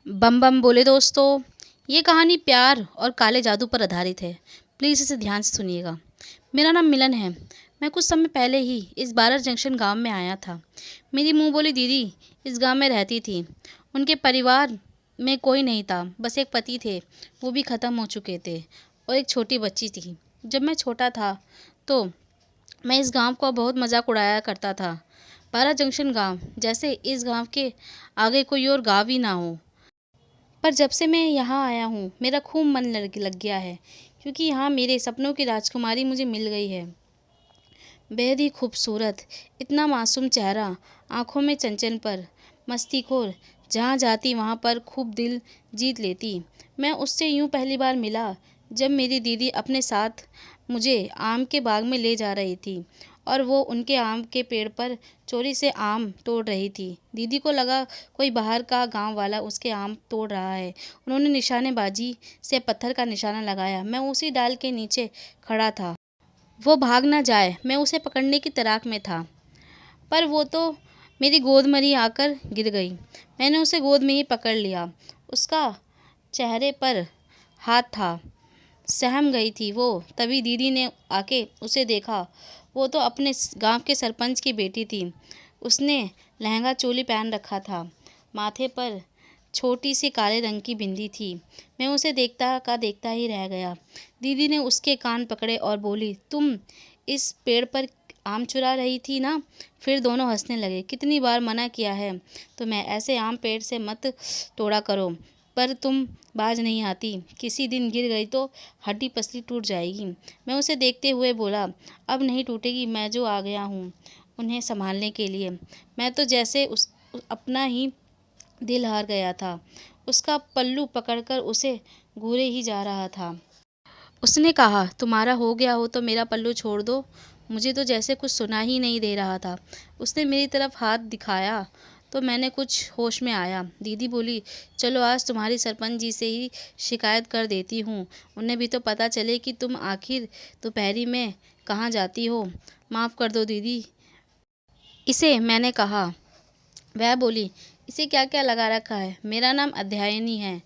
बम बम बोले दोस्तों। ये कहानी प्यार और काले जादू पर आधारित है। प्लीज़ इसे ध्यान से सुनिएगा। मेरा नाम मिलन है। मैं कुछ समय पहले ही इस बारर जंक्शन गांव में आया था। मेरी मुंह बोली दीदी इस गांव में रहती थी। उनके परिवार में कोई नहीं था, बस एक पति थे, वो भी ख़त्म हो चुके थे, और एक छोटी बच्ची थी। जब मैं छोटा था तो मैं इस गांव का बहुत मजाक उड़ाया करता था। बारर जंक्शन गांव जैसे इस गांव के आगे कोई और गांव ही ना हो। पर जब से मैं यहाँ आया हूँ मेरा खूब मन लग गया है, क्योंकि यहाँ मेरे सपनों की राजकुमारी मुझे मिल गई है। बेहद ही खूबसूरत, इतना मासूम चेहरा, आँखों में चंचल पर मस्तीखोर, जहाँ जाती वहाँ पर खूब दिल जीत लेती। मैं उससे यूँ पहली बार मिला जब मेरी दीदी अपने साथ मुझे आम के बाग में ले जा रही थी, और वो उनके आम के पेड़ पर चोरी से आम तोड़ रही थी। दीदी को लगा कोई बाहर का गांव वाला उसके आम तोड़ रहा है। उन्होंने निशानेबाजी से पत्थर का निशाना लगाया। मैं उसी डाल के नीचे खड़ा था। वो भाग ना जाए, मैं उसे पकड़ने की तलाश में था, पर वो तो मेरी गोद में ही आकर गिर गई। मैंने उसे गोद में ही पकड़ लिया। उसका चेहरे पर हाथ था। सहम गई थी वो। तभी दीदी ने आके उसे देखा। वो तो अपने गांव के सरपंच की बेटी थी। उसने लहंगा चोली पहन रखा था, माथे पर छोटी सी काले रंग की बिंदी थी। मैं उसे देखता ही रह गया। दीदी ने उसके कान पकड़े और बोली, तुम इस पेड़ पर आम चुरा रही थी ना? फिर दोनों हंसने लगे। कितनी बार मना किया है तुम्हें, ऐसे आम पेड़ से मत तोड़ा करो, पर तुम बाज नहीं आती। किसी दिन गिर गई तो हड्डी पसली टूट जाएगी। मैं उसे देखते हुए बोला, अब नहीं टूटेगी, मैं जो आ गया हूँ उन्हें संभालने के लिए। मैं तो जैसे अपना ही दिल हार गया था। उसका पल्लू पकड़कर उसे घूरे ही जा रहा था। उसने कहा, तुम्हारा हो गया हो तो मेरा पल्लू छोड़ दो। मुझे तो जैसे कुछ सुना ही नहीं दे रहा था। उसने मेरी तरफ हाथ दिखाया तो मैंने कुछ होश में आया। दीदी बोली, चलो आज तुम्हारी सरपंच जी से ही शिकायत कर देती हूँ। उन्हें भी तो पता चले कि तुम आखिर दोपहरी में कहाँ जाती हो। माफ़ कर दो दीदी इसे, मैंने कहा। वह बोली, इसे क्या क्या लगा रखा है? मेरा नाम अध्यायनी है,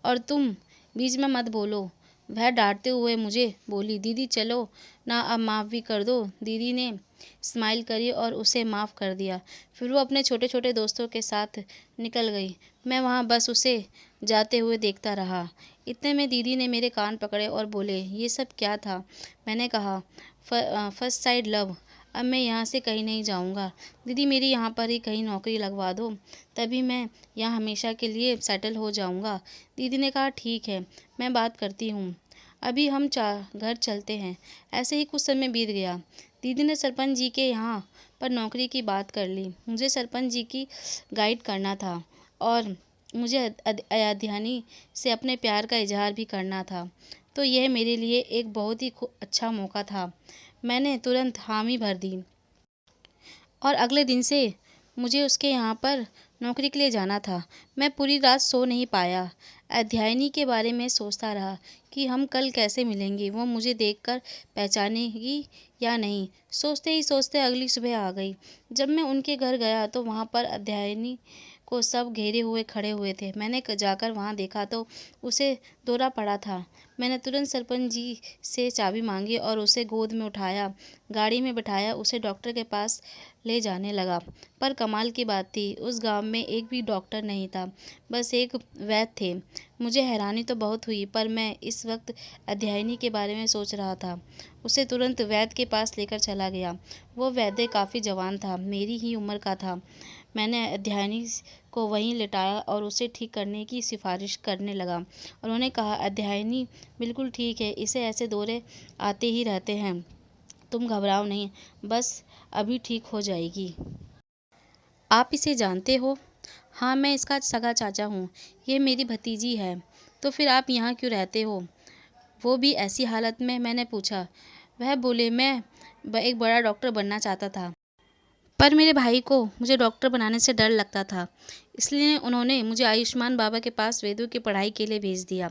और तुम बीच में मत बोलो। वह डांटते हुए मुझे बोली, दीदी चलो ना, अब माफ़ भी कर दो। दीदी ने स्माइल करी और उसे माफ़ कर दिया। फिर वो अपने छोटे छोटे दोस्तों के साथ निकल गई। मैं वहाँ बस उसे जाते हुए देखता रहा। इतने में दीदी ने मेरे कान पकड़े और बोले, ये सब क्या था? मैंने कहा, फर्स्ट साइड लव। अब मैं यहाँ से कहीं नहीं जाऊँगा। दीदी मेरी यहाँ पर ही कहीं नौकरी लगवा दो, तभी मैं यहाँ हमेशा के लिए सेटल हो जाऊँगा। दीदी ने कहा, ठीक है, मैं बात करती हूँ। अभी हम घर चलते हैं। ऐसे ही कुछ समय बीत गया। दीदी ने सरपंच जी के यहाँ पर नौकरी की बात कर ली। मुझे सरपंच जी की गाइड करना था, और मुझे अयाध्यानी से अपने प्यार का इजहार भी करना था। तो यह मेरे लिए एक बहुत ही अच्छा मौका था। मैंने तुरंत हामी भर दी, और अगले दिन से मुझे उसके यहाँ पर नौकरी के लिए जाना था। मैं पूरी रात सो नहीं पाया। अध्यायनी के बारे में सोचता रहा कि हम कल कैसे मिलेंगे, वो मुझे देखकर पहचानेगी या नहीं। सोचते ही सोचते अगली सुबह आ गई। जब मैं उनके घर गया तो वहाँ पर अध्यायनी को सब घेरे हुए खड़े हुए थे। मैंने जाकर वहाँ देखा तो उसे दौरा पड़ा था। मैंने तुरंत सरपंच जी से चाबी मांगी और उसे गोद में उठाया, गाड़ी में बिठाया, उसे डॉक्टर के पास ले जाने लगा। पर कमाल की बात थी, उस गांव में एक भी डॉक्टर नहीं था, बस एक वैद्य थे। मुझे हैरानी तो बहुत हुई, पर मैं इस वक्त अध्यायनी के बारे में सोच रहा था। उसे तुरंत वैद्य के पास लेकर चला गया। वो वैद्य काफ़ी जवान था, मेरी ही उम्र का था। मैंने अध्यायनी को वहीं लिटाया और उसे ठीक करने की सिफारिश करने लगा। उन्होंने कहा, अध्यायनी बिल्कुल ठीक है, इसे ऐसे दौरे आते ही रहते हैं, तुम घबराओ नहीं, बस अभी ठीक हो जाएगी। आप इसे जानते हो? हाँ, मैं इसका सगा चाचा हूँ। ये मेरी भतीजी है। तो फिर आप यहाँ क्यों रहते हो, वो भी ऐसी हालत में? मैंने पूछा। वह बोले, मैं एक बड़ा डॉक्टर बनना चाहता था, पर मेरे भाई को मुझे डॉक्टर बनाने से डर लगता था, इसलिए उन्होंने मुझे आयुष्मान बाबा के पास वेदों की पढ़ाई के लिए भेज दिया।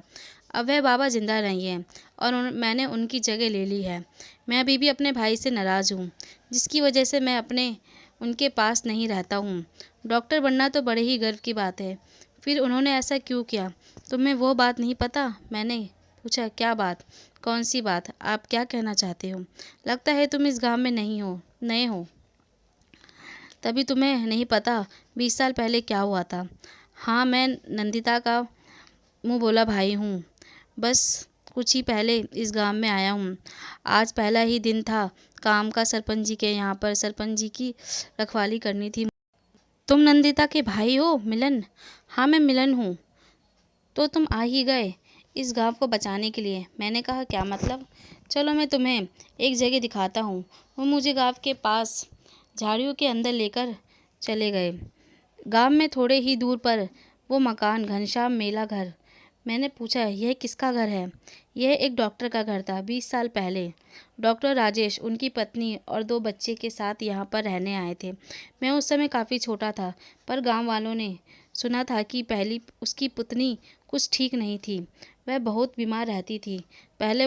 अब वह बाबा जिंदा नहीं है, और मैंने उनकी जगह ले ली है। मैं अभी भी अपने भाई से नाराज़ हूँ, जिसकी वजह से मैं उनके पास नहीं रहता हूँ। डॉक्टर बनना तो बड़े ही गर्व की बात है, फिर उन्होंने ऐसा क्यों किया? तुम्हें वो बात नहीं पता? मैंने पूछा। क्या बात? कौन सी बात? आप क्या कहना चाहते हो? लगता है तुम इस गांव में नए हो, तभी तुम्हें नहीं पता 20 साल पहले क्या हुआ था। हाँ, मैं नंदिता का मुंह बोला भाई हूँ। बस कुछ ही पहले इस गांव में आया हूँ। आज पहला ही दिन था काम का। सरपंच जी के यहाँ पर सरपंच जी की रखवाली करनी थी। तुम नंदिता के भाई हो मिलन? हाँ, मैं मिलन हूँ। तो तुम आ ही गए इस गांव को बचाने के लिए? मैंने कहा। क्या मतलब? चलो मैं तुम्हें एक जगह दिखाता हूँ। वो मुझे गांव के पास झाड़ियों के अंदर लेकर चले गए। गांव में थोड़े ही दूर पर वो मकान, घनश्याम मेला घर। मैंने पूछा, यह किसका घर है? यह एक डॉक्टर का घर था 20 साल पहले। डॉक्टर राजेश उनकी पत्नी और 2 बच्चे के साथ यहाँ पर रहने आए थे। मैं उस समय काफ़ी छोटा था, पर गांव वालों ने सुना था कि पहली उसकी पुतनी कुछ ठीक नहीं थी। वह बहुत बीमार रहती थी। पहले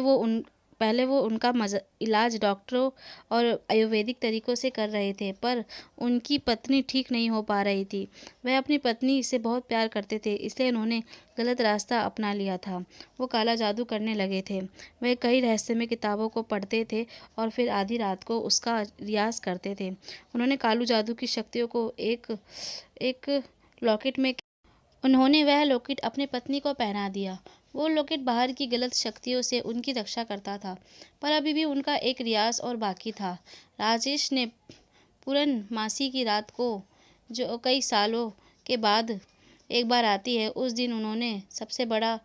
वो उनका इलाज डॉक्टरों और आयुर्वेदिक तरीक़ों से कर रहे थे, पर उनकी पत्नी ठीक नहीं हो पा रही थी। वह अपनी पत्नी से बहुत प्यार करते थे, इसलिए उन्होंने गलत रास्ता अपना लिया था। वो काला जादू करने लगे थे। वह कई रहस्यमय किताबों को पढ़ते थे और फिर आधी रात को उसका रियाज़ करते थे। उन्होंने कालू जादू की शक्तियों को एक एक लॉकेट में उन्होंने वह लॉकेट अपनी पत्नी को पहना दिया। वो लॉकेट बाहर की गलत शक्तियों से उनकी रक्षा करता था, पर अभी भी उनका एक रियाज और बाकी था। राजेश ने पूर्णमासी की रात को, जो कई सालों के बाद एक बार आती है, उस दिन उन्होंने सबसे बड़ा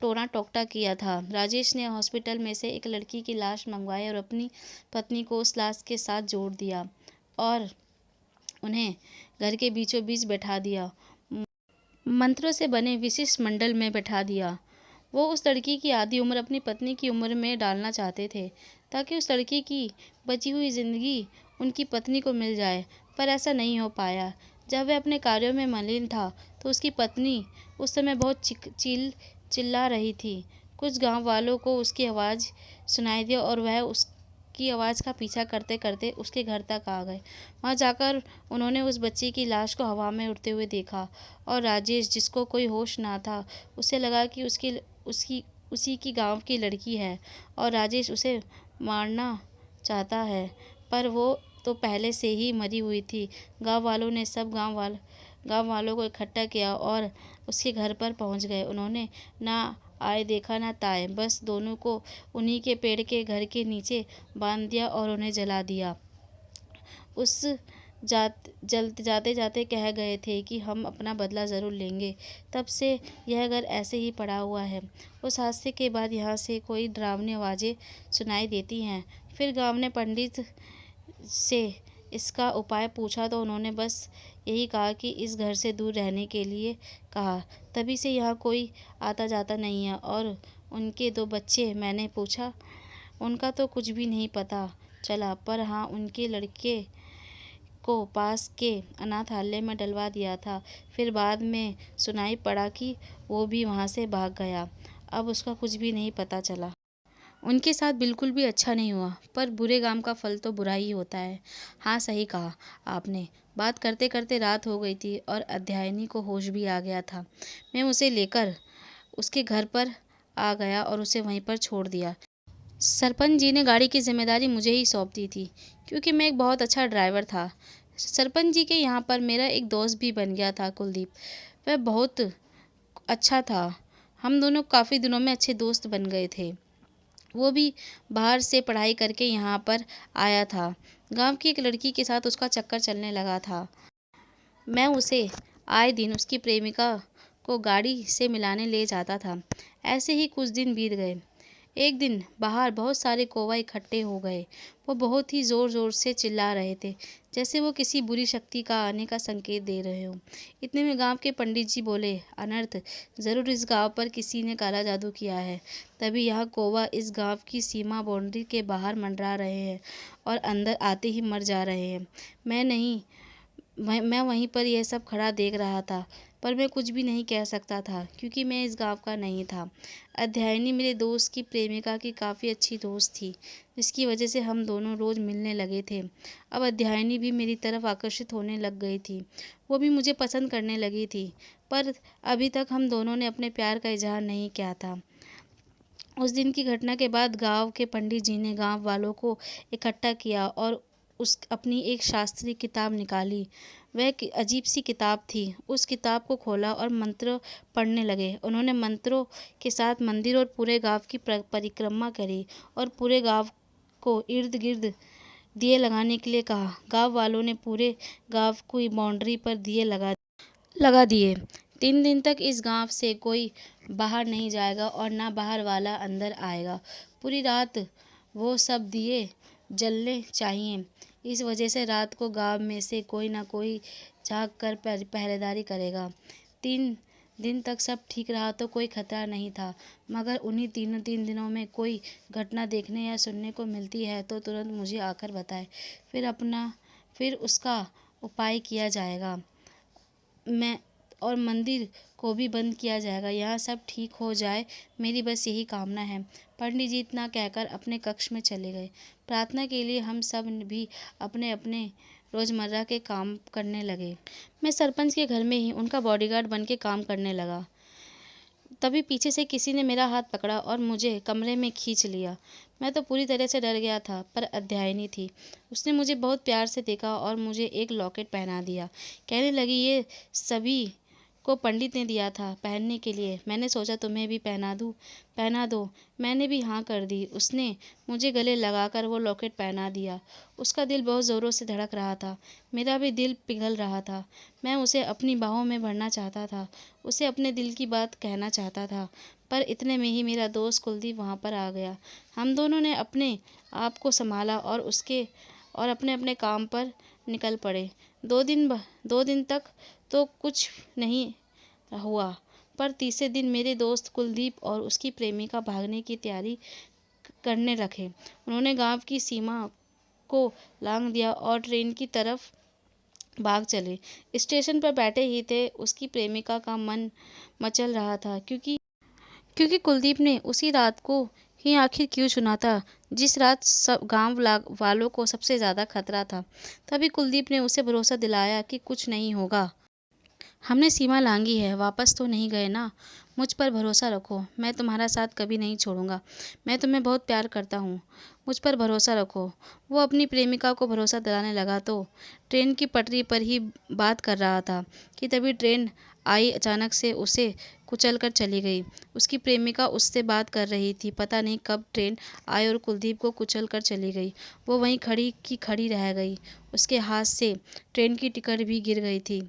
टोना टोकटा किया था। राजेश ने हॉस्पिटल में से एक लड़की की लाश मंगवाई और अपनी पत्नी को उस लाश के साथ जोड़ दिया और उन्हें घर के बीचों बीच बैठा दिया। मंत्रों से बने विशिष्ट मंडल में बैठा दिया। वो उस लड़की की आधी उम्र अपनी पत्नी की उम्र में डालना चाहते थे, ताकि उस लड़की की बची हुई ज़िंदगी उनकी पत्नी को मिल जाए, पर ऐसा नहीं हो पाया। जब वह अपने कार्यों में मलिन था, तो उसकी पत्नी उस समय बहुत चिल्ला रही थी। कुछ गांव वालों को उसकी आवाज़ सुनाई दी और वह उसकी आवाज़ का पीछा करते करते उसके घर तक आ गए। वहाँ जाकर उन्होंने उस बच्ची की लाश को हवा में उड़ते हुए देखा और राजेश, जिसको कोई होश ना था, उसे लगा कि उसी की गांव की लड़की है और राजेश उसे मारना चाहता है, पर वो तो पहले से ही मरी हुई थी। गांव वालों ने गांव वालों को इकट्ठा किया और उसके घर पर पहुंच गए। उन्होंने ना आए देखा ना ताए, बस दोनों को उन्हीं के पेड़ के घर के नीचे बांध दिया और उन्हें जला दिया। जाते जाते कह गए थे कि हम अपना बदला ज़रूर लेंगे। तब से यह घर ऐसे ही पड़ा हुआ है। उस हादसे के बाद यहाँ से कोई डरावनी आवाज़ें सुनाई देती हैं। फिर गांव ने पंडित से इसका उपाय पूछा, तो उन्होंने बस यही कहा कि इस घर से दूर रहने के लिए कहा। तभी से यहाँ कोई आता जाता नहीं है। और उनके 2 बच्चे? मैंने पूछा। उनका तो कुछ भी नहीं पता चला, पर हाँ, उनके लड़के को पास के अनाथालय में डलवा दिया था। फिर बाद में सुनाई पड़ा कि वो भी वहाँ से भाग गया। अब उसका कुछ भी नहीं पता चला। उनके साथ बिल्कुल भी अच्छा नहीं हुआ, पर बुरे काम का फल तो बुरा ही होता है। हाँ, सही कहा आपने। बात करते करते रात हो गई थी और अध्यायनी को होश भी आ गया था। मैं उसे लेकर उसके घर पर आ गया और उसे वहीं पर छोड़ दिया। सरपंच जी ने गाड़ी की जिम्मेदारी मुझे ही सौंप दी थी, क्योंकि मैं एक बहुत अच्छा ड्राइवर था। सरपंच जी के यहाँ पर मेरा एक दोस्त भी बन गया था, कुलदीप। वह बहुत अच्छा था। हम दोनों काफ़ी दिनों में अच्छे दोस्त बन गए थे। वो भी बाहर से पढ़ाई करके यहाँ पर आया था। गांव की एक लड़की के साथ उसका चक्कर चलने लगा था। मैं उसे आए दिन उसकी प्रेमिका को गाड़ी से मिलाने ले जाता था। ऐसे ही कुछ दिन बीत गए। एक दिन बाहर बहुत सारे कौवा इकट्ठे हो गए। वो बहुत ही ज़ोर ज़ोर से चिल्ला रहे थे, जैसे वो किसी बुरी शक्ति का आने का संकेत दे रहे हो। इतने में गांव के पंडित जी बोले, अनर्थ, ज़रूर इस गांव पर किसी ने काला जादू किया है। तभी यहाँ कौवा इस गांव की सीमा बाउंड्री के बाहर मंडरा रहे हैं और अंदर आते ही मर जा रहे हैं। मैं वहीं पर यह सब खड़ा देख रहा था, पर मैं कुछ भी नहीं कह सकता था, क्योंकि मैं इस गांव का नहीं था। अध्यायनी मेरे दोस्त की प्रेमिका की काफ़ी अच्छी दोस्त थी, जिसकी वजह से हम दोनों रोज़ मिलने लगे थे। अब अध्यायनी भी मेरी तरफ आकर्षित होने लग गई थी। वो भी मुझे पसंद करने लगी थी, पर अभी तक हम दोनों ने अपने प्यार का इजहार नहीं किया था। उस दिन की घटना के बाद गांव के पंडित जी ने गांव वालों को इकट्ठा किया और उस अपनी एक शास्त्रीय किताब निकाली। वह अजीब सी किताब थी। उस किताब को खोला और मंत्र पढ़ने लगे। उन्होंने मंत्रों के साथ मंदिर और पूरे गांव की परिक्रमा करी और पूरे गांव को इर्द गिर्द दिए लगाने के लिए कहा। गांव वालों ने पूरे गांव की बाउंड्री पर दिए लगा दिए। 3 दिन तक इस गांव से कोई बाहर नहीं जाएगा और ना बाहर वाला अंदर आएगा। पूरी रात वो सब दिए जलने चाहिए। इस वजह से रात को गांव में से कोई ना कोई जाग कर पहरेदारी करेगा। 3 दिन तक सब ठीक रहा तो कोई खतरा नहीं था, मगर उन्हीं 3 दिनों में कोई घटना देखने या सुनने को मिलती है तो तुरंत मुझे आकर बताए। फिर उसका उपाय किया जाएगा। मैं और मंदिर को भी बंद किया जाएगा। यहाँ सब ठीक हो जाए, मेरी बस यही कामना है। पंडित जी इतना कहकर अपने कक्ष में चले गए। प्रार्थना के लिए हम सब भी अपने अपने रोज़मर्रा के काम करने लगे। मैं सरपंच के घर में ही उनका बॉडीगार्ड बन के काम करने लगा। तभी पीछे से किसी ने मेरा हाथ पकड़ा और मुझे कमरे में खींच लिया। मैं तो पूरी तरह से डर गया था, पर अध्यायनी थी। उसने मुझे बहुत प्यार से देखा और मुझे एक लॉकेट पहना दिया। कहने लगी, ये सभी को पंडित ने दिया था पहनने के लिए। मैंने सोचा तुम्हें भी पहना दो। मैंने भी हाँ कर दी। उसने मुझे गले लगाकर वो लॉकेट पहना दिया। उसका दिल बहुत ज़ोरों से धड़क रहा था। मेरा भी दिल पिघल रहा था। मैं उसे अपनी बाहों में भरना चाहता था, उसे अपने दिल की बात कहना चाहता था। पर इतने में ही मेरा दोस्त कुलदीप वहाँ पर आ गया। हम दोनों ने अपने आप को संभाला और अपने अपने काम पर निकल पड़े। 2 दिन तक तो कुछ नहीं हुआ, पर तीसरे दिन मेरे दोस्त कुलदीप और उसकी प्रेमिका भागने की तैयारी करने रखे। उन्होंने गांव की सीमा को लांघ दिया और ट्रेन की तरफ भाग चले। स्टेशन पर बैठे ही थे, उसकी प्रेमिका का मन मचल रहा था, क्योंकि कुलदीप ने उसी रात को ही आखिर क्यों चुना था जिस रात सब गांव वालों को सबसे ज़्यादा खतरा था। तभी कुलदीप ने उसे भरोसा दिलाया कि कुछ नहीं होगा। हमने सीमा लांघी है, वापस तो नहीं गए ना। मुझ पर भरोसा रखो, मैं तुम्हारा साथ कभी नहीं छोड़ूंगा। मैं तुम्हें बहुत प्यार करता हूँ, मुझ पर भरोसा रखो। वो अपनी प्रेमिका को भरोसा दिलाने लगा तो ट्रेन की पटरी पर ही बात कर रहा था कि तभी ट्रेन आई अचानक से उसे कुचल कर चली गई। उसकी प्रेमिका उससे बात कर रही थी। पता नहीं कब ट्रेन आई और कुलदीप को कुचल कर चली गई। वो वहीं खड़ी की खड़ी रह गई। उसके हाथ से ट्रेन की टिकट भी गिर गई थी,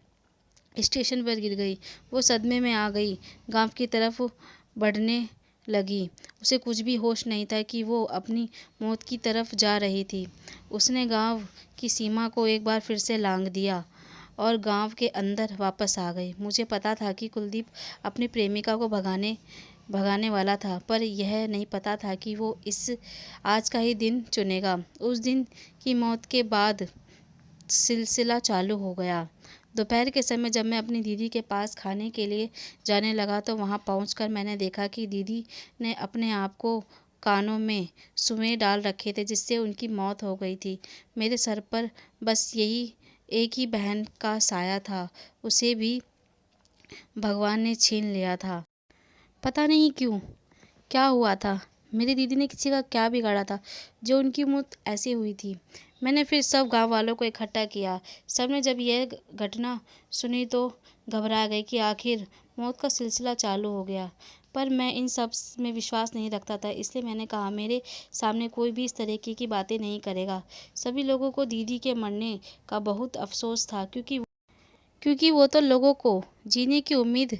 स्टेशन पर गिर गई। वो सदमे में आ गई, गांव की तरफ बढ़ने लगी। उसे कुछ भी होश नहीं था कि वो अपनी मौत की तरफ जा रही थी। उसने गांव की सीमा को एक बार फिर से लांघ दिया और गांव के अंदर वापस आ गई। मुझे पता था कि कुलदीप अपनी प्रेमिका को भगाने वाला था, पर यह नहीं पता था कि वो आज का ही दिन चुनेगा। उस दिन की मौत के बाद सिलसिला चालू हो गया। दोपहर के समय जब मैं अपनी दीदी के पास खाने के लिए जाने लगा तो वहां पहुंचकर मैंने देखा कि दीदी ने अपने आप को कानों में सुएं डाल रखे थे, जिससे उनकी मौत हो गई थी। मेरे सर पर बस यही एक ही बहन का साया था, उसे भी भगवान ने छीन लिया था। पता नहीं क्यों, क्या हुआ था, मेरी दीदी ने किसी का क्या बिगाड़ा था जो उनकी मौत ऐसी हुई थी। मैंने फिर सब गांव वालों को इकट्ठा किया। सबने जब यह घटना सुनी तो घबरा गए कि आखिर मौत का सिलसिला चालू हो गया। पर मैं इन सब में विश्वास नहीं रखता था, इसलिए मैंने कहा मेरे सामने कोई भी इस तरीके की बातें नहीं करेगा। सभी लोगों को दीदी के मरने का बहुत अफसोस था, क्योंकि वो तो लोगों को जीने की उम्मीद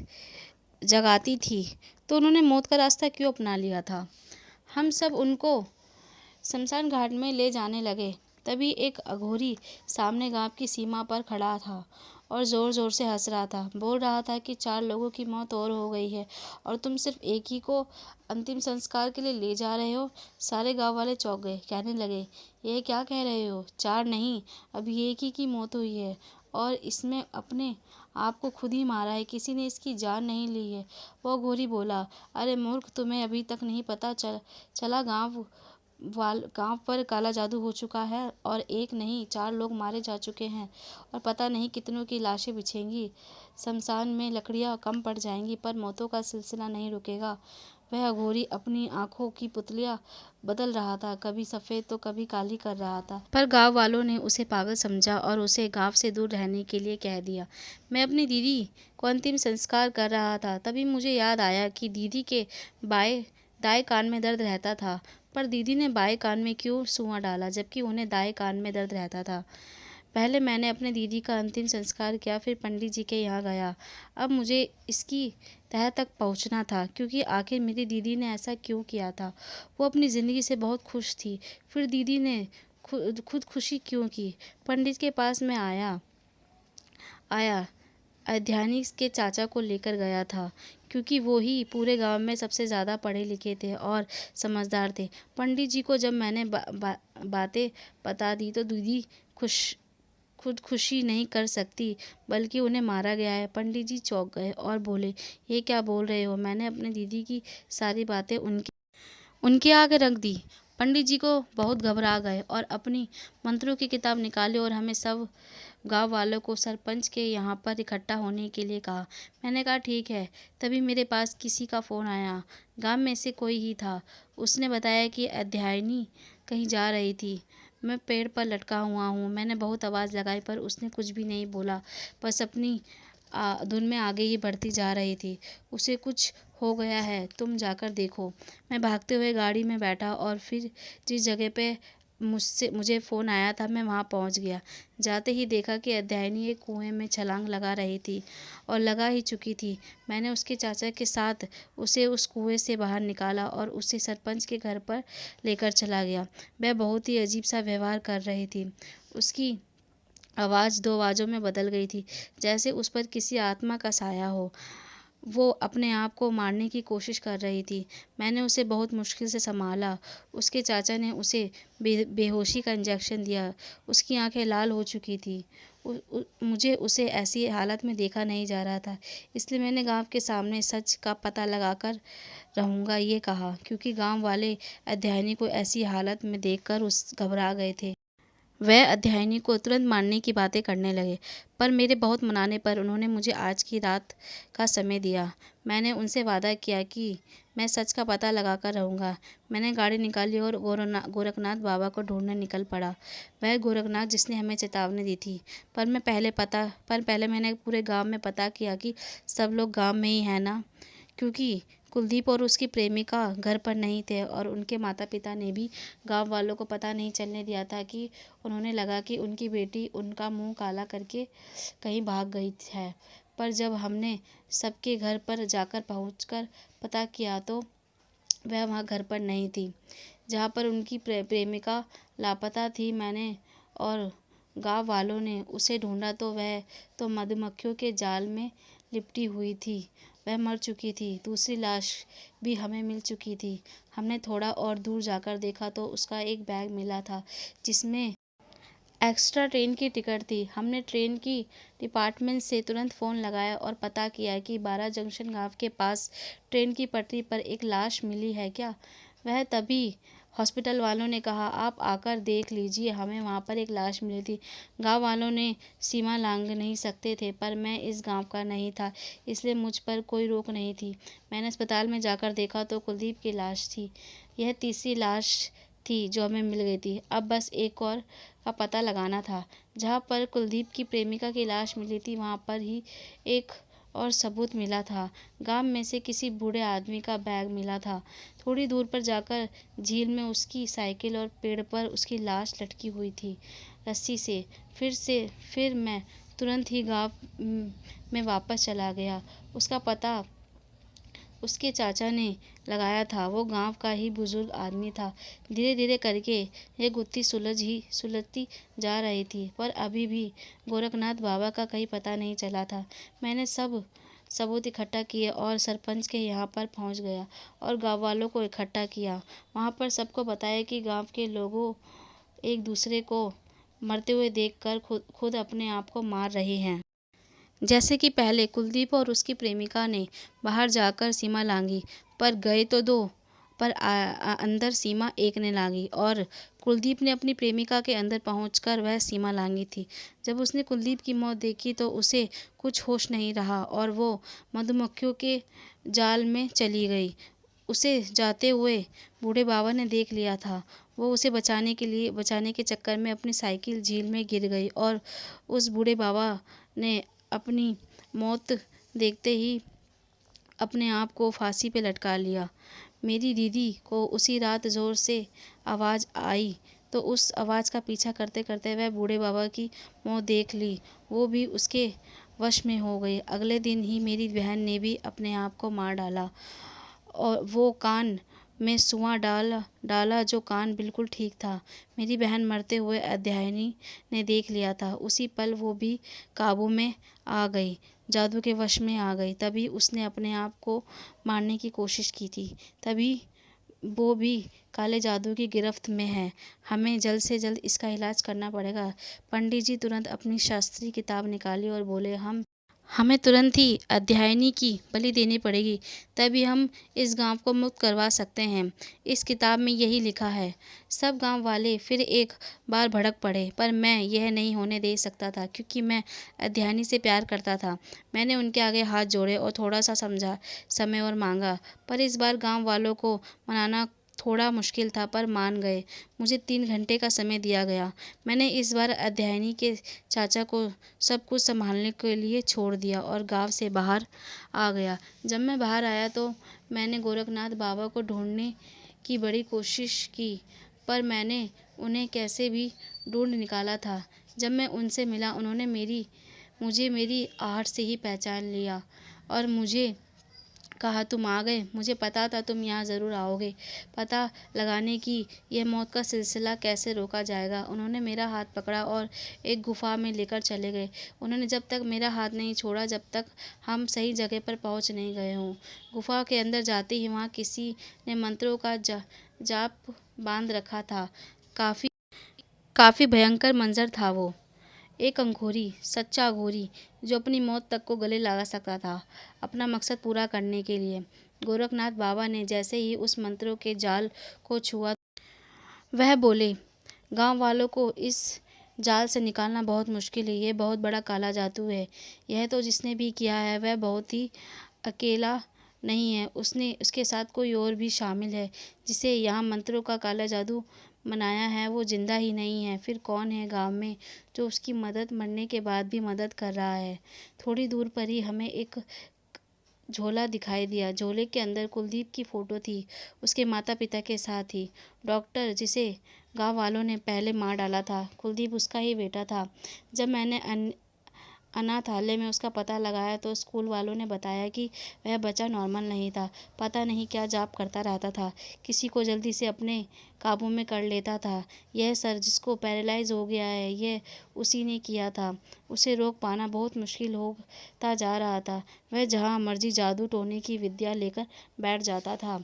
जगाती थी, तो उन्होंने मौत का रास्ता क्यों अपना लिया था। हम सब उनको शमशान घाट में ले जाने लगे। तभी एक अघोरी सामने गांव की सीमा पर खड़ा था और ज़ोर ज़ोर से हंस रहा था। बोल रहा था कि 4 लोगों की मौत और हो गई है और तुम सिर्फ एक ही को अंतिम संस्कार के लिए ले जा रहे हो। सारे गांव वाले चौंक गए। कहने लगे, ये क्या कह रहे हो? 4 नहीं, अभी एक ही की मौत हुई है और इसमें अपने आप को खुद ही मारा है, किसी ने इसकी जान नहीं ली है। वो घोरी बोला, अरे मूर्ख, तुम्हें अभी तक नहीं पता चला गांव गांव पर काला जादू हो चुका है और एक नहीं 4 लोग मारे जा चुके हैं और पता नहीं कितनों की लाशें बिछेंगी। शमशान में लकड़ियां कम पड़ जाएंगी पर मौतों का सिलसिला नहीं रुकेगा। वह अघोरी अपनी आंखों की पुतलियां बदल रहा था, कभी सफ़ेद तो कभी काली कर रहा था। पर गांव वालों ने उसे पागल समझा और उसे गांव से दूर रहने के लिए कह दिया। मैं अपनी दीदी को अंतिम संस्कार कर रहा था, तभी मुझे याद आया कि दीदी के दाएं कान में दर्द रहता था। पर दीदी ने बाएं कान में क्यों सुआ डाला जबकि उन्हें दाएं कान में दर्द रहता था। पहले मैंने अपने दीदी का अंतिम संस्कार किया, फिर पंडित जी के यहाँ गया। अब मुझे इसकी तह तक पहुँचना था क्योंकि आखिर मेरी दीदी ने ऐसा क्यों किया था। वो अपनी ज़िंदगी से बहुत खुश थी, फिर दीदी ने खुदकुशी क्यों की। पंडित के पास मैं आया अध्यानी के चाचा को लेकर गया था क्योंकि वो ही पूरे गांव में सबसे ज़्यादा पढ़े लिखे थे और समझदार थे। पंडित जी को जब मैंने बातें बता दी तो दीदी खुदकुशी नहीं कर सकती बल्कि उन्हें मारा गया है। पंडित जी चौंक गए और बोले, ये क्या बोल रहे हो। मैंने अपनी दीदी की सारी बातें उनके आगे रख दी। पंडित जी को बहुत घबरा गए और अपनी मंत्रों की किताब निकाली और हमें सब गांव वालों को सरपंच के यहाँ पर इकट्ठा होने के लिए कहा। मैंने कहा ठीक है। तभी मेरे पास किसी का फ़ोन आया। गांव में से कोई ही था। उसने बताया कि अध्यायनी कहीं जा रही थी। मैं पेड़ पर लटका हुआ हूँ। मैंने बहुत आवाज़ लगाई पर उसने कुछ भी नहीं बोला, बस अपनी धुन में आगे ही बढ़ती जा रही थी। उसे कुछ हो गया है, तुम जाकर देखो। मैं भागते हुए गाड़ी में बैठा और फिर जिस जगह पे मुझे फ़ोन आया था मैं वहाँ पहुँच गया। जाते ही देखा कि अध्यायनी एक कुएं में छलांग लगा रही थी और लगा ही चुकी थी। मैंने उसके चाचा के साथ उसे उस कुएं से बाहर निकाला और उसे सरपंच के घर पर लेकर चला गया। वह बहुत ही अजीब सा व्यवहार कर रही थी। उसकी आवाज़ 2 आवाज़ों में बदल गई थी, जैसे उस पर किसी आत्मा का साया हो। वो अपने आप को मारने की कोशिश कर रही थी। मैंने उसे बहुत मुश्किल से संभाला। उसके चाचा ने उसे बेहोशी का इंजेक्शन दिया। उसकी आंखें लाल हो चुकी थी। मुझे उसे ऐसी हालत में देखा नहीं जा रहा था, इसलिए मैंने गांव के सामने सच का पता लगाकर रहूँगा ये कहा, क्योंकि गांव वाले अध्यायनी को ऐसी हालत में देखकर घबरा गए थे। वह अध्यायनी को तुरंत मारने की बातें करने लगे, पर मेरे बहुत मनाने पर उन्होंने मुझे आज की रात का समय दिया। मैंने उनसे वादा किया कि मैं सच का पता लगाकर रहूँगा। मैंने गाड़ी निकाली और गोरखनाथ बाबा को ढूंढने निकल पड़ा। वह गोरखनाथ जिसने हमें चेतावनी दी थी। पर पहले मैंने पूरे गांव में पता किया कि सब लोग गांव में ही हैं ना, क्योंकि कुलदीप और उसकी प्रेमिका घर पर नहीं थे और उनके माता पिता ने भी गांव वालों को पता नहीं चलने दिया था कि उन्होंने लगा कि उनकी बेटी उनका मुंह काला करके कहीं भाग गई है। पर जब हमने सबके घर पर जाकर पहुंचकर पता किया तो वह वहां घर पर नहीं थी जहां पर उनकी प्रेमिका लापता थी। मैंने और गांव वालों ने उसे ढूंढा तो वह तो मधुमक्खियों के जाल में लिपटी हुई थी। वह मर चुकी थी। दूसरी लाश भी हमें मिल चुकी थी। हमने थोड़ा और दूर जाकर देखा तो उसका एक बैग मिला था जिसमें एक्स्ट्रा ट्रेन की टिकट थी। हमने ट्रेन की डिपार्टमेंट से तुरंत फ़ोन लगाया और पता किया कि 12 जंक्शन गांव के पास ट्रेन की पटरी पर एक लाश मिली है क्या। वह तभी हॉस्पिटल वालों ने कहा, आप आकर देख लीजिए, हमें वहाँ पर एक लाश मिली थी। गांव वालों ने सीमा लांघ नहीं सकते थे, पर मैं इस गांव का नहीं था, इसलिए मुझ पर कोई रोक नहीं थी। मैंने अस्पताल में जाकर देखा तो कुलदीप की लाश थी। यह तीसरी लाश थी जो हमें मिल गई थी। अब बस एक और का पता लगाना था। जहाँ पर कुलदीप की प्रेमिका की लाश मिली थी वहाँ पर ही एक और सबूत मिला था। गांव में से किसी बूढ़े आदमी का बैग मिला था। थोड़ी दूर पर जाकर झील में उसकी साइकिल और पेड़ पर उसकी लाश लटकी हुई थी रस्सी से। फिर मैं तुरंत ही गांव में वापस चला गया। उसका पता उसके चाचा ने लगाया था। वो गांव का ही बुजुर्ग आदमी था। धीरे धीरे करके ये गुत्थी सुलझती जा रही थी, पर अभी भी गोरखनाथ बाबा का कहीं पता नहीं चला था। मैंने सब सबूत इकट्ठा किए और सरपंच के यहाँ पर पहुँच गया और गाँव वालों को इकट्ठा किया। वहाँ पर सबको बताया कि गाँव के लोगों एक दूसरे को मरते हुए देखकर खुद अपने आप को मार रहे हैं। जैसे कि पहले कुलदीप और उसकी प्रेमिका ने बाहर जाकर सीमा लांघी, पर गए तो 2 पर अंदर सीमा एकने लागी और कुलदीप ने अपनी प्रेमिका के अंदर पहुंचकर वह सीमा लांगी थी। जब उसने कुलदीप की मौत देखी तो उसे कुछ होश नहीं रहा और वो मधुमक्खियों के जाल में चली गई। उसे जाते हुए बूढ़े बाबा ने देख लिया था। वो उसे बचाने के चक्कर में अपनी साइकिल झील में गिर गई और उस बूढ़े बाबा ने अपनी मौत देखते ही अपने आप को फांसी पे लटका लिया। मेरी दीदी को उसी रात ज़ोर से आवाज़ आई तो उस आवाज़ का पीछा करते करते वह बूढ़े बाबा की मौत देख ली। वो भी उसके वश में हो गई। अगले दिन ही मेरी बहन ने भी अपने आप को मार डाला और वो कान में सुआ डाला जो कान बिल्कुल ठीक था। मेरी बहन मरते हुए अध्यायनी ने देख लिया था। उसी पल वो भी काबू में आ गई, जादू के वश में आ गई। तभी उसने अपने आप को मारने की कोशिश की थी। तभी वो भी काले जादू की गिरफ्त में है। हमें जल्द से जल्द इसका इलाज करना पड़ेगा। पंडित जी तुरंत अपनी शास्त्रीय किताब निकाली और बोले, हमें तुरंत ही अध्यायनी की बलि देनी पड़ेगी, तभी हम इस गांव को मुक्त करवा सकते हैं। इस किताब में यही लिखा है। सब गांव वाले फिर एक बार भड़क पड़े, पर मैं यह नहीं होने दे सकता था क्योंकि मैं अध्यायनी से प्यार करता था। मैंने उनके आगे हाथ जोड़े और थोड़ा सा समझा समय और मांगा, पर इस बार गांव वालों को मनाना थोड़ा मुश्किल था, पर मान गए। मुझे 3 घंटे का समय दिया गया। मैंने इस बार अध्यायनी के चाचा को सब कुछ संभालने के लिए छोड़ दिया और गांव से बाहर आ गया। जब मैं बाहर आया तो मैंने गोरखनाथ बाबा को ढूंढने की बड़ी कोशिश की, पर मैंने उन्हें कैसे भी ढूंढ निकाला था। जब मैं उनसे मिला उन्होंने मुझे मेरी आहट से ही पहचान लिया और मुझे कहा, तुम आ गए। मुझे पता था तुम यहाँ ज़रूर आओगे। पता लगाने की यह मौत का सिलसिला कैसे रोका जाएगा। उन्होंने मेरा हाथ पकड़ा और एक गुफा में लेकर चले गए। उन्होंने जब तक मेरा हाथ नहीं छोड़ा जब तक हम सही जगह पर पहुँच नहीं गए हों। गुफा के अंदर जाते ही वहाँ किसी ने मंत्रों का जाप बांध रखा था। काफ़ी काफ़ी भयंकर मंजर था वो। एक अघोरी, सच्चा अघोरी, जो अपनी मौत तक को गले लगा सकता था अपना मकसद पूरा करने के लिए। गोरखनाथ बाबा ने जैसे ही उस मंत्रों के जाल को छुआ, वह बोले, गांव वालों को इस जाल से निकालना बहुत मुश्किल है। ये बहुत बड़ा काला जादू है। यह तो जिसने भी किया है वह बहुत ही अकेला नहीं है, उसके साथ कोई और भी शामिल है। जिसे यहाँ मंत्रों का काला जादू मनाया है वो जिंदा ही नहीं है। फिर कौन है गांव में जो उसकी मदद मरने के बाद भी मदद कर रहा है। थोड़ी दूर पर ही हमें एक झोला दिखाई दिया। झोले के अंदर कुलदीप की फ़ोटो थी, उसके माता पिता के साथ ही। डॉक्टर जिसे गांव वालों ने पहले मार डाला था, कुलदीप उसका ही बेटा था। जब मैंने अनाथालय में उसका पता लगाया तो स्कूल वालों ने बताया कि वह बच्चा नॉर्मल नहीं था। पता नहीं क्या जाप करता रहता था, किसी को जल्दी से अपने काबू में कर लेता था। यह सर जिसको पैरालाइज हो गया है, यह उसी ने किया था। उसे रोक पाना बहुत मुश्किल होता जा रहा था। वह जहाँ मर्जी जादू टोने की विद्या लेकर बैठ जाता था।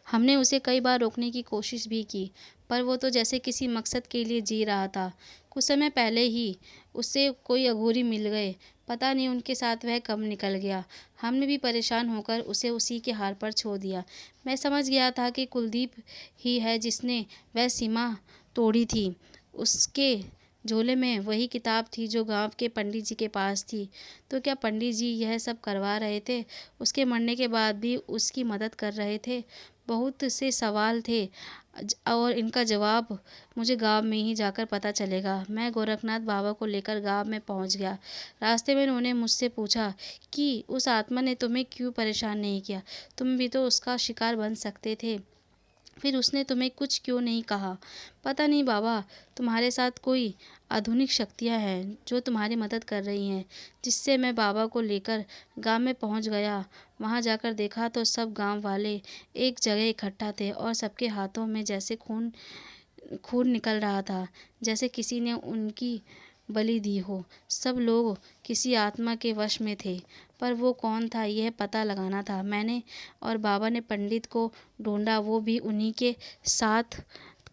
हमने उसे कई बार रोकने की कोशिश भी की, पर वो तो जैसे किसी मकसद के लिए जी रहा था। कुछ समय पहले ही उससे कोई अघोरी मिल गए, पता नहीं उनके साथ वह कब निकल गया। हमने भी परेशान होकर उसे उसी के हाल पर छोड़ दिया। मैं समझ गया था कि कुलदीप ही है जिसने वह सीमा तोड़ी थी। उसके झोले में वही किताब थी जो गांव के पंडित जी के पास थी। तो क्या पंडित जी यह सब करवा रहे थे? उसके मरने के बाद भी उसकी मदद कर रहे थे? बहुत से सवाल थे और इनका जवाब मुझे गांव में ही जाकर पता चलेगा। मैं गोरखनाथ बाबा को लेकर गांव में पहुंच गया। रास्ते में उन्होंने मुझसे पूछा कि उस आत्मा ने तुम्हें क्यों परेशान नहीं किया, तुम भी तो उसका शिकार बन सकते थे, फिर उसने तुम्हें कुछ क्यों नहीं कहा? पता नहीं बाबा, तुम्हारे साथ कोई आधुनिक शक्तियाँ हैं जो तुम्हारी मदद कर रही हैं। जिससे मैं बाबा को लेकर गांव में पहुंच गया। वहां जाकर देखा तो सब गांव वाले एक जगह इकट्ठा थे और सबके हाथों में जैसे खून खून निकल रहा था, जैसे किसी ने उनकी बलि दी हो। सब लोग किसी आत्मा के वश में थे, पर वो कौन था यह पता लगाना था। मैंने और बाबा ने पंडित को ढूंढा, वो भी उन्हीं के साथ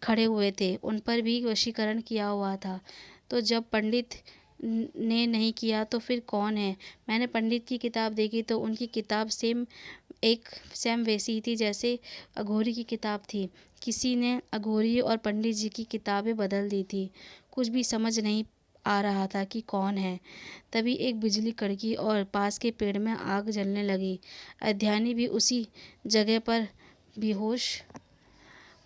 खड़े हुए थे। उन पर भी वशीकरण किया हुआ था। तो जब पंडित ने नहीं किया तो फिर कौन है? मैंने पंडित की किताब देखी तो उनकी किताब सेम वैसी ही थी जैसे अघोरी की किताब थी। किसी ने अघोरी और पंडित जी की किताबें बदल दी थी। कुछ भी समझ नहीं आ रहा था कि कौन है। तभी एक बिजली कड़की और पास के पेड़ में आग जलने लगी। अध्यानी भी उसी जगह पर बेहोश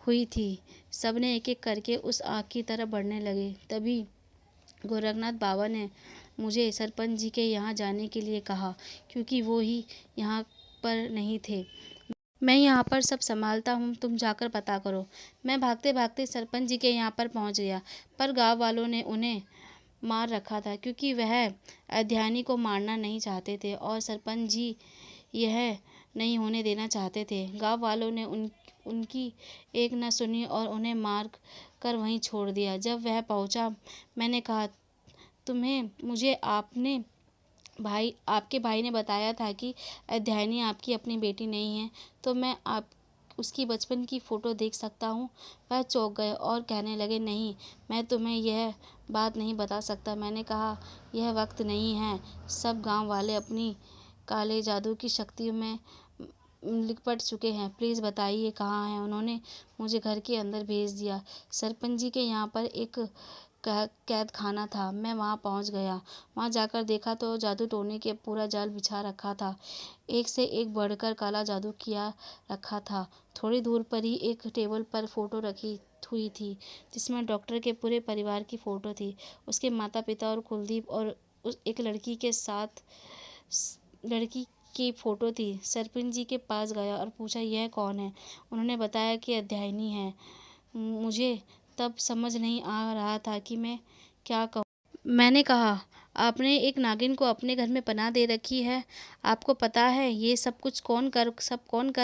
हुई थी। सबने एक एक करके उस आग की तरफ बढ़ने लगे। तभी गोरखनाथ बाबा ने मुझे सरपंच जी के यहाँ जाने के लिए कहा, क्योंकि वो ही यहाँ पर नहीं थे। मैं यहाँ पर सब संभालता हूँ, तुम जाकर पता करो। मैं भागते भागते सरपंच जी के यहाँ पर पहुँच गया, पर गांव वालों ने उन्हें मार रखा था, क्योंकि वह अध्यानी को मारना नहीं चाहते थे और सरपंच जी यह नहीं होने देना चाहते थे। गांव वालों ने उनकी एक न सुनी और उन्हें मार कर वहीं छोड़ दिया। जब वह पहुंचा, मैंने कहा, तुम्हें मुझे आपके भाई ने बताया था कि अध्यायनी आपकी अपनी बेटी नहीं है, तो मैं आप उसकी बचपन की फ़ोटो देख सकता हूँ? वह चौंक गए और कहने लगे, नहीं, मैं तुम्हें यह बात नहीं बता सकता। मैंने कहा, यह वक्त नहीं है। सब गांव वाले अपनी काले जादू की शक्तियों में लिपट चुके हैं। प्लीज़ बताइए कहाँ हैं? उन्होंने मुझे घर के अंदर भेज दिया। सरपंच जी के यहाँ पर एक कैद खाना था। मैं वहाँ पहुँच गया। वहाँ जाकर देखा तो जादू टोने के पूरा जाल बिछा रखा था। एक से एक बढ़कर काला जादू किया रखा था। थोड़ी दूर पर ही एक टेबल पर फ़ोटो रखी हुई थी, जिसमें डॉक्टर के पूरे परिवार की फ़ोटो थी। उसके माता पिता और कुलदीप और उस एक लड़की के साथ लड़की की फ़ोटो थी। सरपंच जी के पास गया और पूछा, यह कौन है? उन्होंने बताया कि अध्यायनी है। मुझे तब समझ नहीं आ रहा था कि मैं क्या कहूँ। मैंने कहा, आपने एक नागिन को अपने घर में पनाह दे रखी है। आपको पता है ये सब कौन कर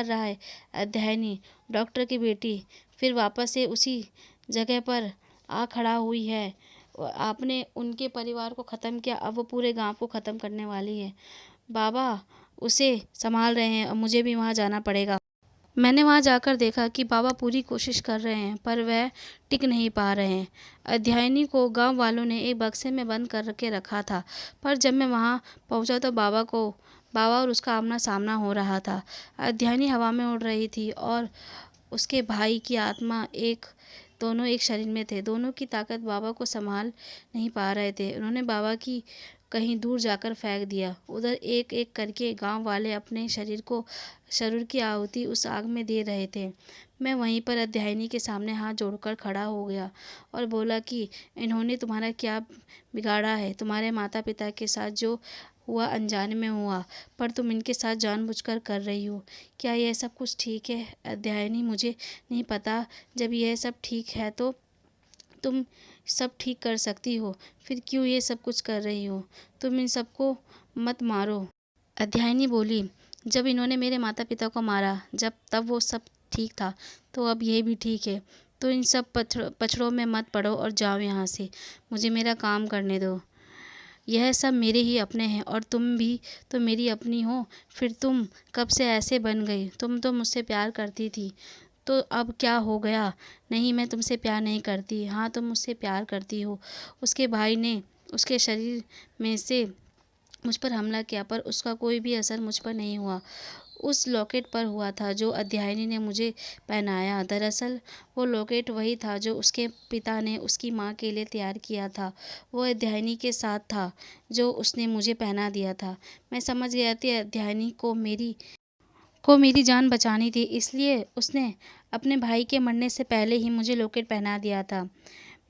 रहा है? अध्यायनी, डॉक्टर की बेटी, फिर वापस से उसी जगह पर आ खड़ा हुई है। आपने उनके परिवार को ख़त्म किया, अब वो पूरे गांव को ख़त्म करने वाली है। बाबा उसे संभाल रहे हैं और मुझे भी वहाँ जाना पड़ेगा। मैंने वहाँ जाकर देखा कि बाबा पूरी कोशिश कर रहे हैं, पर वह टिक नहीं पा रहे हैं। अध्यायनी को गांव वालों ने एक बक्से में बंद करके रखा था, पर जब मैं वहाँ पहुँचा तो बाबा और उसका आमना सामना हो रहा था। अध्यायनी हवा में उड़ रही थी और उसके भाई की आत्मा दोनों एक शरीर में थे। दोनों की ताकत बाबा को संभाल नहीं पा रहे थे। उन्होंने बाबा की कहीं दूर जाकर फेंक दिया। उधर एक एक करके गांव वाले अपने शरीर की आहुति उस आग में दे रहे थे। मैं वहीं पर अध्यायनी के सामने हाथ जोड़कर खड़ा हो गया और बोला कि इन्होंने तुम्हारा क्या बिगाड़ा है? तुम्हारे माता पिता के साथ जो हुआ अनजाने में हुआ, पर तुम इनके साथ जानबूझकर कर रही हो। क्या यह सब कुछ ठीक है? अध्यायनी, मुझे नहीं पता। जब यह सब ठीक है तो तुम सब ठीक कर सकती हो, फिर क्यों ये सब कुछ कर रही हो? तुम इन सबको मत मारो। अध्यायनी बोली, जब इन्होंने मेरे माता पिता को मारा, तब वो सब ठीक था, तो अब ये भी ठीक है। तो इन सब पछड़ों में मत पड़ो और जाओ यहाँ से। मुझे मेरा काम करने दो। यह सब मेरे ही अपने हैं और तुम भी तो मेरी अपनी हो। फिर तुम कब से ऐसे बन गई? तुम तो मुझसे प्यार करती थी, तो अब क्या हो गया? नहीं, मैं तुमसे प्यार नहीं करती। हाँ, तुम मुझसे प्यार करती हो। उसके भाई ने उसके शरीर में से मुझ पर हमला किया, पर उसका कोई भी असर मुझ पर नहीं हुआ। उस लॉकेट पर हुआ था जो अध्यायनी ने मुझे पहनाया। दरअसल वो लॉकेट वही था जो उसके पिता ने उसकी माँ के लिए तैयार किया था। वो अध्यायनी के साथ था जो उसने मुझे पहना दिया था। मैं समझ गया कि अध्यायनी को मेरी जान बचानी थी, इसलिए उसने अपने भाई के मरने से पहले ही मुझे लॉकेट पहना दिया था।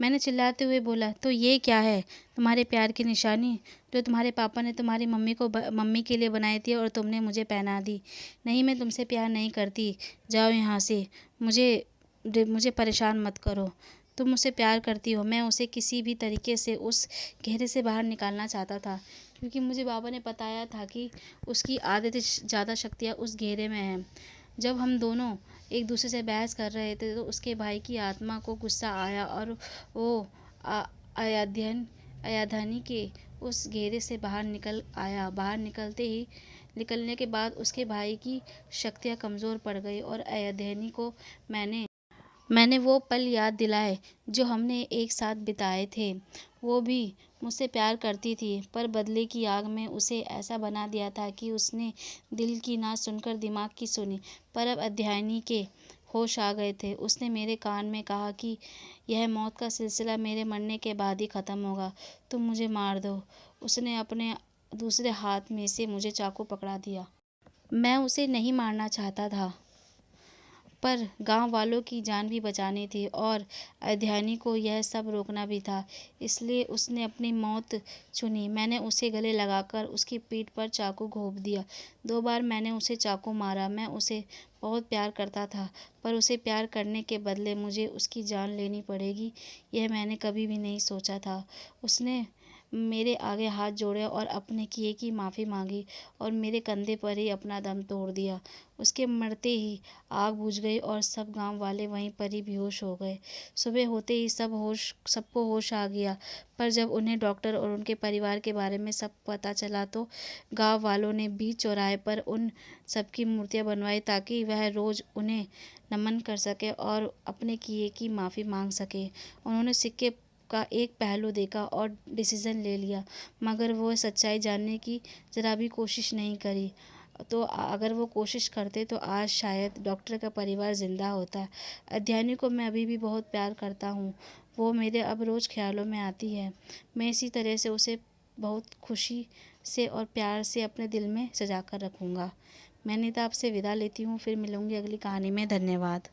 मैंने चिल्लाते हुए बोला, तो ये क्या है? तुम्हारे प्यार की निशानी जो तुम्हारे पापा ने तुम्हारी मम्मी के लिए बनाई थी और तुमने मुझे पहना दी। नहीं, मैं तुमसे प्यार नहीं करती। जाओ यहाँ से। मुझे परेशान मत करो। तुम मुझसे प्यार करती हो। मैं उसे किसी भी तरीके से उस घेरे से बाहर निकालना चाहता था, क्योंकि मुझे बाबा ने बताया था कि उसकी आधे से ज़्यादा शक्तियाँ उस घेरे में हैं। जब हम दोनों एक दूसरे से बहस कर रहे थे तो उसके भाई की आत्मा को गुस्सा आया और वो अयाध्यानी के उस घेरे से बाहर निकल आया। बाहर निकलने के बाद उसके भाई की शक्तियाँ कमज़ोर पड़ गई और अयाध्यानी को मैंने वो पल याद दिलाए जो हमने एक साथ बिताए थे। वो भी मुझसे प्यार करती थी, पर बदले की आग में उसे ऐसा बना दिया था कि उसने दिल की ना सुनकर दिमाग की सुनी। पर अब अध्यायनी के होश आ गए थे। उसने मेरे कान में कहा कि यह मौत का सिलसिला मेरे मरने के बाद ही ख़त्म होगा। तुम मुझे मार दो। उसने अपने दूसरे हाथ में से मुझे चाकू पकड़ा दिया। मैं उसे नहीं मारना चाहता था, पर गांव वालों की जान भी बचानी थी और अध्यायनी को यह सब रोकना भी था। इसलिए उसने अपनी मौत चुनी। मैंने उसे गले लगाकर उसकी पीठ पर चाकू घोंप दिया। 2 बार मैंने उसे चाकू मारा। मैं उसे बहुत प्यार करता था, पर उसे प्यार करने के बदले मुझे उसकी जान लेनी पड़ेगी, यह मैंने कभी भी नहीं सोचा था। उसने मेरे आगे हाथ जोड़े और अपने किए की माफ़ी मांगी और मेरे कंधे पर ही अपना दम तोड़ दिया। उसके मरते ही आग बुझ गई और सब गांव वाले वहीं पर ही बेहोश हो गए। सुबह होते ही सबको होश आ गया, पर जब उन्हें डॉक्टर और उनके परिवार के बारे में सब पता चला तो गांव वालों ने बीच चौराहे पर उन सबकी मूर्तियां बनवाई ताकि वह रोज़ उन्हें नमन कर सके और अपने किए की माफ़ी मांग सके। उन्होंने सिक्के का एक पहलू देखा और डिसीज़न ले लिया, मगर वो सच्चाई जानने की ज़रा भी कोशिश नहीं करी। तो अगर वो कोशिश करते तो आज शायद डॉक्टर का परिवार ज़िंदा होता। अध्यायनी को मैं अभी भी बहुत प्यार करता हूँ। वो मेरे अब रोज़ ख्यालों में आती है। मैं इसी तरह से उसे बहुत खुशी से और प्यार से अपने दिल में सजा कर रखूँगा। मैं नीता आपसे विदा लेती हूँ। फिर मिलूँगी अगली कहानी में। धन्यवाद।